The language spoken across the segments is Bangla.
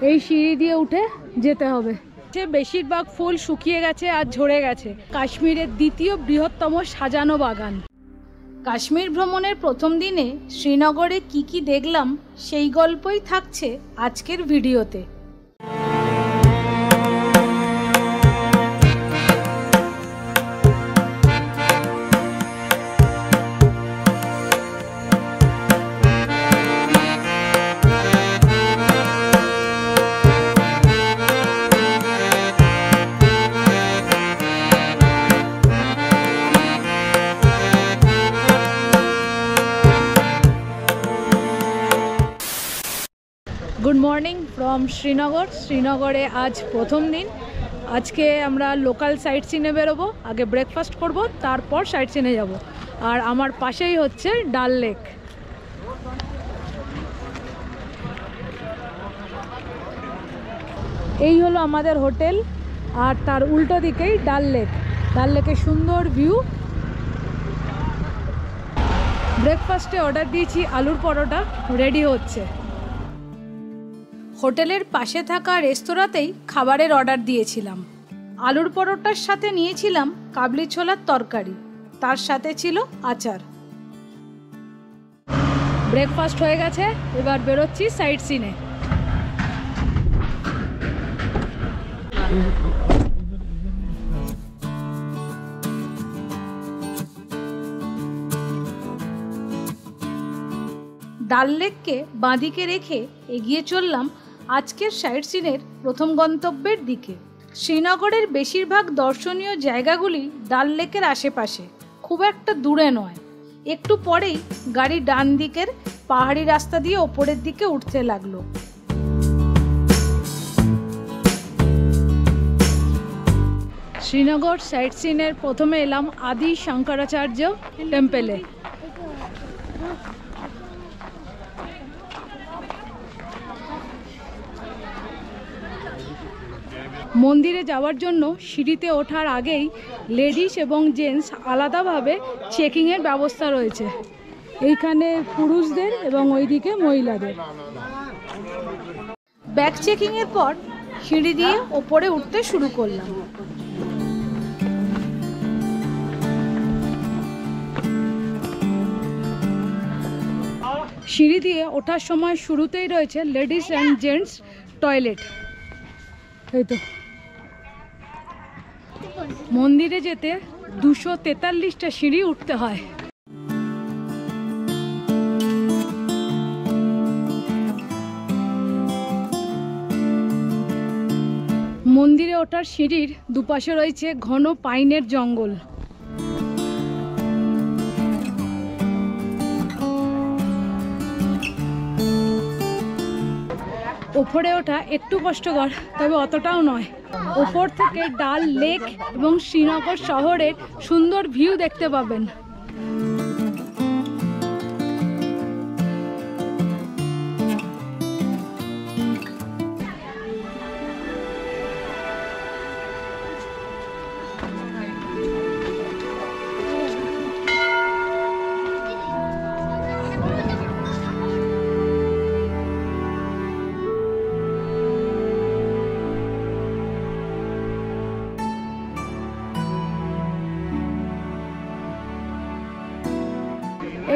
এই সিঁড়ি দিয়ে উঠে যেতে হবে। বেশিরভাগ ফুল শুকিয়ে গেছে আর ঝরে গেছে। কাশ্মীরের দ্বিতীয় বৃহত্তম সাজানো বাগান। কাশ্মীর ভ্রমণের প্রথম দিনে শ্রীনগরে কি কি দেখলাম সেই গল্পই থাকছে আজকের ভিডিওতে। Good morning from Srinagar. শ্রীনগরে আজ প্রথম দিন। আজকে আমরা লোকাল সাইট সিনে বেরোবো। আগে ব্রেকফাস্ট করব, তারপর সাইট সিনে যাব। আর আমার পাশেই হচ্ছে ডাল লেক। এই হলো আমাদের হোটেল, আর তার উল্টো দিকেই ডাল লেক। ডাল লেকের সুন্দর ভিউ। ব্রেকফাস্টে অর্ডার দিয়েছি আলুর পরোটা, রেডি হচ্ছে। হোটেলের পাশে থাকা রেস্তোরাঁতেই খাবারের অর্ডার দিয়েছিলাম। আলুর পরোটার সাথে নিয়েছিলাম কাবলি ছোলার তরকারি, তার সাথে ছিল আচার। ব্রেকফাস্ট হয়ে গেছে, এবার বেরোচ্ছি সাইট সিনে। ডাল লেককে বাঁদিকে রেখে এগিয়ে চললাম আজকের সাইট সিনের প্রথম গন্তব্যের দিকে। শ্রীনগরের বেশিরভাগ দর্শনীয় জায়গাগুলি ডাল লেকের আশেপাশে, খুব একটা দূরে নয়। একটু পরেই গাড়ি ডান দিকের পাহাড়ি রাস্তা দিয়ে ওপরের দিকে উঠতে লাগলো। শ্রীনগর সাইট সিনের প্রথমে এলাম আদি শঙ্করাচার্য টেম্পলে। মন্দিরে যাওয়ার জন্য সিঁড়িতে ওঠার আগেই লেডিস এবং জেন্টস আলাদাভাবে চেকিংয়ের ব্যবস্থা রয়েছে। এইখানে পুরুষদের এবং ওইদিকে মহিলাদের। ব্যাগ চেকিংয়ের পর সিঁড়ি দিয়ে ওপরে উঠতে শুরু করলাম। সিঁড়ি দিয়ে ওঠার সময় শুরুতেই রয়েছে লেডিস অ্যান্ড জেন্টস টয়লেট। এই তো মন্দিরে যেতে 243টা সিঁড়ি উঠতে হয়। মন্দিরে ওঠার সিঁড়ির দুপাশে রয়েছে ঘন পাইনের জঙ্গল। ওপরে ওঠা একটু কষ্টকর, তবে অতটাও নয়। ওপর থেকে ডাল লেক এবং শ্রীনগর শহরের সুন্দর ভিউ দেখতে পাবেন।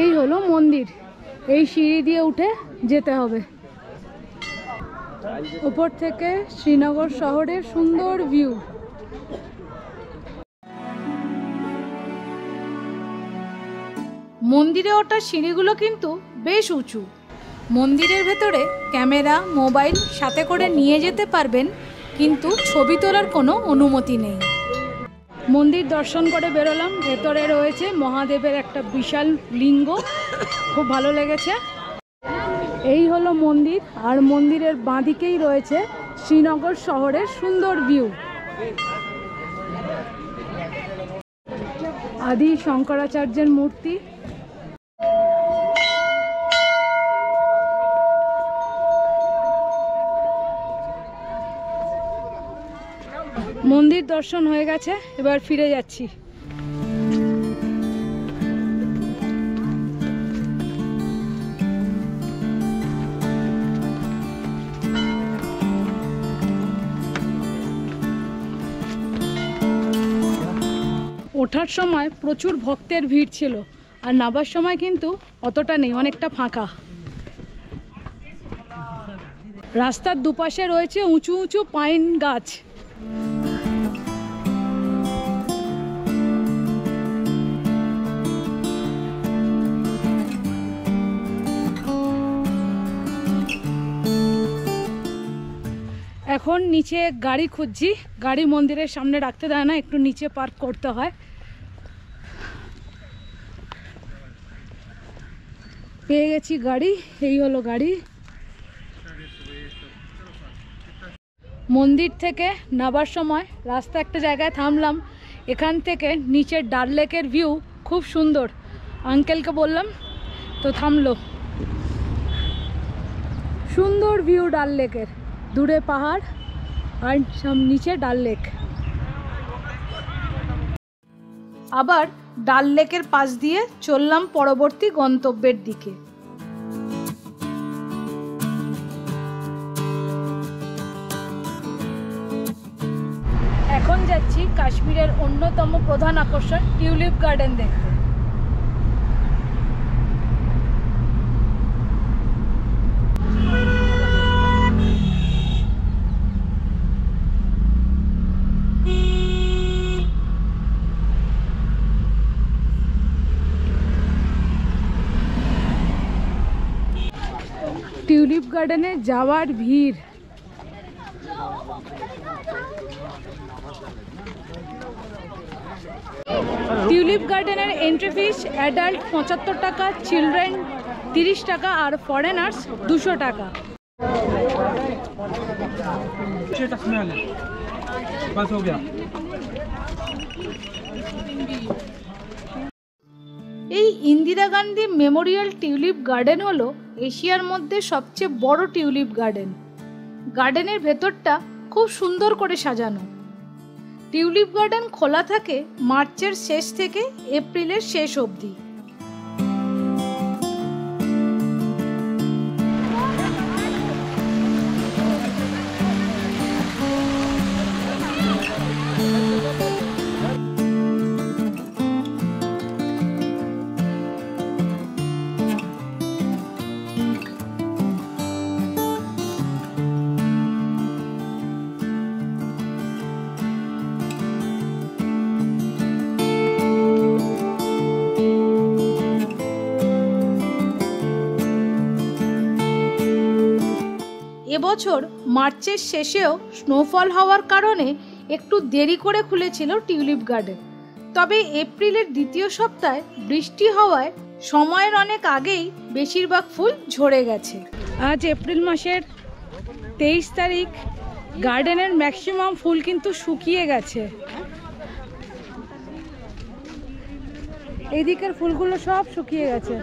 এই হলো মন্দির। এই সিঁড়ি দিয়ে উঠে যেতে হবে। উপর থেকে শ্রীনগর শহরের সুন্দর ভিউ। মন্দিরে ওঠার সিঁড়িগুলো কিন্তু বেশ উঁচু। মন্দিরের ভেতরে ক্যামেরা, মোবাইল সাথে করে নিয়ে যেতে পারবেন, কিন্তু ছবি তোলার কোনো অনুমতি নেই। মন্দির দর্শন করে বেরোলাম। ভেতরে রয়েছে মহাদেবের একটা বিশাল লিঙ্গ, খুব ভালো লেগেছে। এই হলো মন্দির, আর মন্দিরের বাঁদিকেই রয়েছে শ্রীনগর শহরের সুন্দর ভিউ। আদি শঙ্করাচার্যের মূর্তি। মন্দির দর্শন হয়ে গেছে, এবার ফিরে যাচ্ছি। ওঠার সময় প্রচুর ভক্তের ভিড় ছিল, আর নামার সময় কিন্তু অতটা নেই, অনেকটা ফাঁকা। রাস্তার দুপাশে রয়েছে উঁচু উঁচু পাইন গাছ। এখন নিচে গাড়ি খুঁজছি, গাড়ি মন্দিরের সামনে রাখতে দেয় না, একটু নিচে পার্ক করতে হয়। পেয়ে গেছি গাড়ি, এই হলো গাড়ি। মন্দির থেকে নামার সময় রাস্তা একটা জায়গায় থামলাম, এখান থেকে নিচের ডাল লেকের ভিউ খুব সুন্দর। আঙ্কেলকে বললাম তো থামলো। সুন্দর ভিউ ডাল লেকের, দূরে পাহাড় আর নিচে ডাল লেক। আবার ডাল লেকের পাশ দিয়ে চললাম পরবর্তী গন্তব্যের দিকে। এখন যাচ্ছি কাশ্মীরের অন্যতম প্রধান আকর্ষণ টিউলিপ গার্ডেন দেখতে। টিউলিপ গার্ডেনে যাওয়ার ভিড়। টিউলিপ গার্ডেনের এন্ট্রি ফিস অ্যাডাল্ট 75 টাকা, চিলড্রেন 30 টাকা আর ফরেনার্স 200 টাকা। এই Indira Gandhi Memorial tulip garden হলো এশিয়ার মধ্যে সবচেয়ে বড় টিউলিপ গার্ডেন। গার্ডেনের ভেতরটা খুব সুন্দর করে সাজানো। টিউলিপ গার্ডেন খোলা থাকে মার্চের শেষ থেকে এপ্রিলের শেষ অবধি। এবছর মার্চের শেষেও স্নোফল হওয়ার কারণে একটু দেরি করে খুলেছিল টিউলিপ গার্ডেন। তবে এপ্রিলের দ্বিতীয় সপ্তাহে বৃষ্টি হওয়ায় সময়ের অনেক আগেই বেশিরভাগ ফুল ঝরে গেছে। আজ এপ্রিল মাসের 23 তারিখ। গার্ডেনের ম্যাক্সিমাম ফুল কিন্তু শুকিয়ে গেছে। এই দিকের ফুলগুলো সব শুকিয়ে গেছে।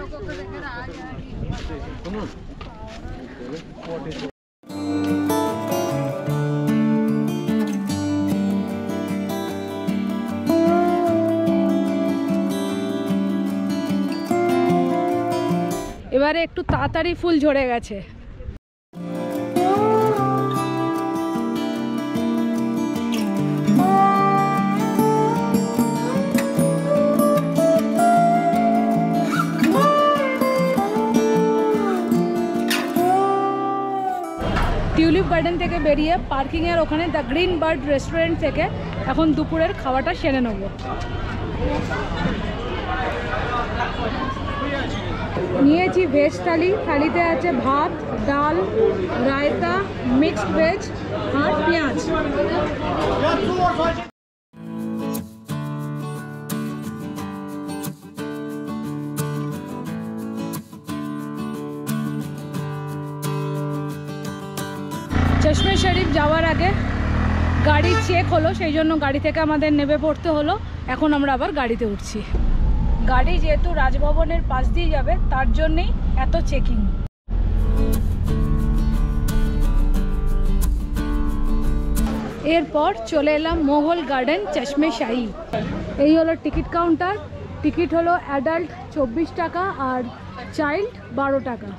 এবারে একটু তাড়াতাড়ি ফুল ঝরে গেছে। টিউলিপ গার্ডেন থেকে বেরিয়ে পার্কিংয়ের ওখানে দ্য গ্রিন বার্ড রেস্টুরেন্ট থেকে এখন দুপুরের খাওয়াটা সেরে নেব। নিয়েছি ভেজ থালি। থালিতে আছে ভাত, ডাল, রায়তা, মিক্সড ভেজ আর পেঁয়াজ। চশমে শরীফ যাওয়ার আগে গাড়ি চেক হলো, সেই জন্য গাড়ি থেকে আমাদের নেমে পড়তে হলো। এখন আমরা আবার গাড়িতে উঠছি। গাড়ি যেহেতু রাজভবনের পাশ দিয়ে যাবে তার জন্যেই এত চেকিং। এরপর চলে এলাম মোগল গার্ডেন চশমে শাহী। এই হলো টিকিট কাউন্টার। টিকিট হলো অ্যাডাল্ট 24 টাকা আর চাইল্ড 12 টাকা।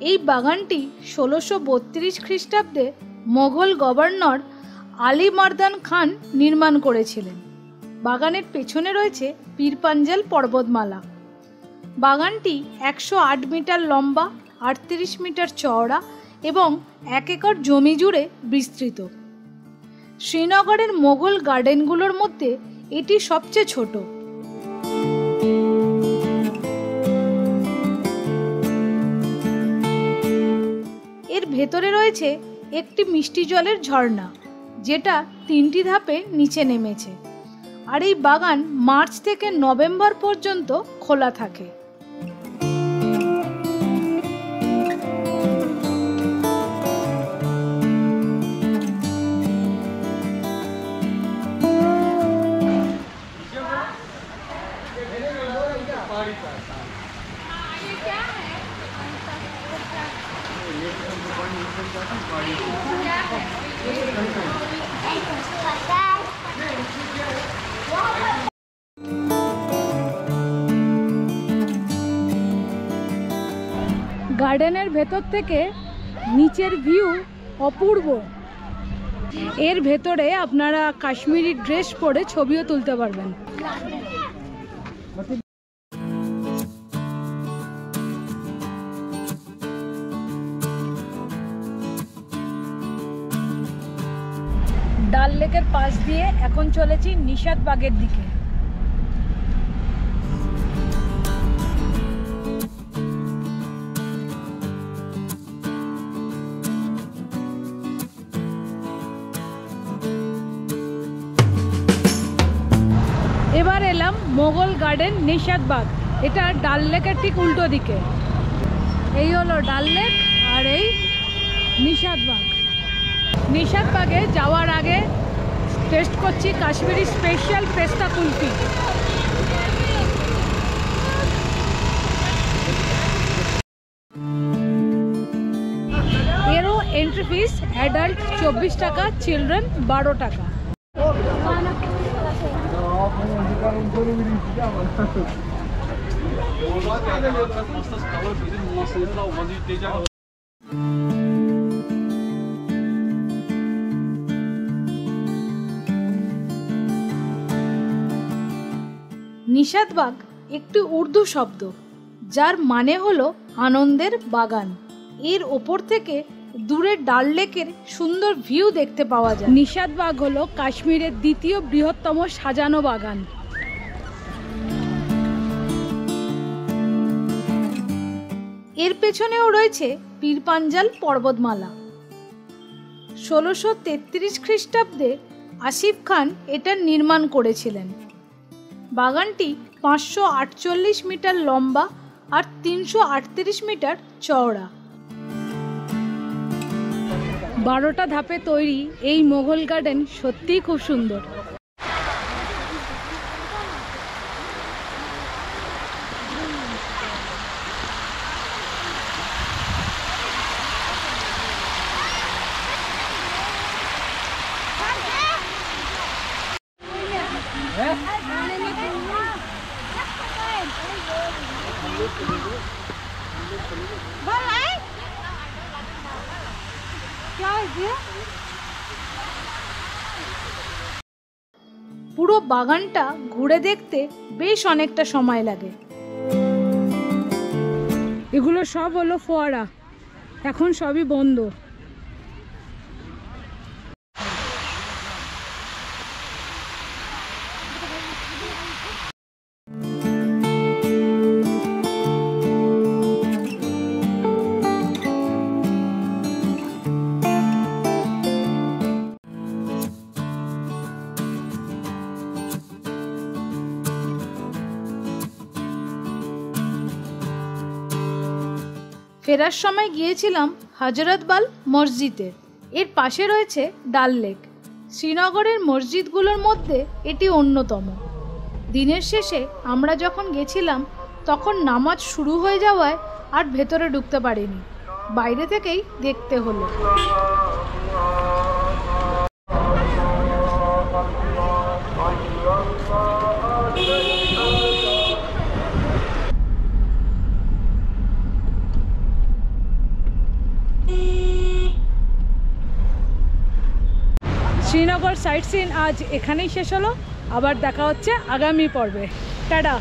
এই বাগানটি 1632 খ্রিস্টাব্দে মোগল গভর্নর আলী মারদান খান নির্মাণ করেছিলেন। বাগানের পেছনে রয়েছে পীরপাঞ্জাল পর্বতমালা। বাগানটি 108 মিটার লম্বা, 38 মিটার চওড়া এবং 1 একর জমি জুড়ে বিস্তৃত। শ্রীনগরের মোগল গার্ডেনগুলোর মধ্যে এটি সবচেয়ে ছোট। এর ভেতরে রয়েছে একটি মিষ্টি জলের ঝর্ণা, যেটা 3টি ধাপে নিচে নেমেছে। আর এই বাগান মার্চ থেকে নভেম্বর পর্যন্ত খোলা থাকে। গার্ডেনের ভেতর থেকে নিচের ভিউ অপূর্ব। এর ভেতরে আপনারা কাশ্মীরি ড্রেস পরে ছবিও তুলতে পারবেন। ডাল লেকের পাশ দিয়ে এখন চলেছি নিশাতবাগের দিকে। এবার এলাম মোগল গার্ডেন নিশাতবাগ। এটা ডাল লেকের ঠিক উল্টো দিকে। এই হলো ডাল লেক আর এই নিশাতবাগ। নিশাতবাগে যাওয়ার আগে টেস্ট করছি কাশ্মীরি স্পেশাল পেস্তা কুলফি। এরও এন্ট্রি ফিস অ্যাডাল্ট 24 টাকা, চিলড্রেন 12 টাকা। নিশাতবাগ একটি উর্দু শব্দ, যার মানে হলো আনন্দের বাগান। এর ওপর থেকে দূরে ডাল লেকের সুন্দর ভিউ দেখতে পাওয়া যায়। নিশাতবাগ হলো কাশ্মীরের দ্বিতীয় বৃহত্তম সাজানো বাগান। এর পেছনেও রয়েছে পীরপাঞ্জাল পর্বতমালা। 1633 খ্রিস্টাব্দে আসিফ খান এটা নির্মাণ করেছিলেন। বাগানটি 548 মিটার লম্বা আর 338 মিটার চওড়া। 12টা ধাপে তৈরি এই মোগল গার্ডেন সত্যিই খুব সুন্দর। পুরো বাগানটা ঘুরে দেখতে বেশ অনেকটা সময় লাগে। এগুলো সব হলো ফোয়ারা, এখন সবই বন্ধ। ফেরার সময় গিয়েছিলাম হজরতবাল মসজিদে। এর পাশে রয়েছে ডাল লেক। শ্রীনগরের মসজিদগুলোর মধ্যে এটি অন্যতম। দিনের শেষে আমরা যখন গেছিলাম তখন নামাজ শুরু হয়ে যাওয়ায় আর ভেতরে ঢুকতে পারিনি, বাইরে থেকেই দেখতে হলো। শ্রীনগর সাইট সিন আজ এখানেই শেষ হলো। আবার দেখা হচ্ছে আগামী পর্বে। টাটা।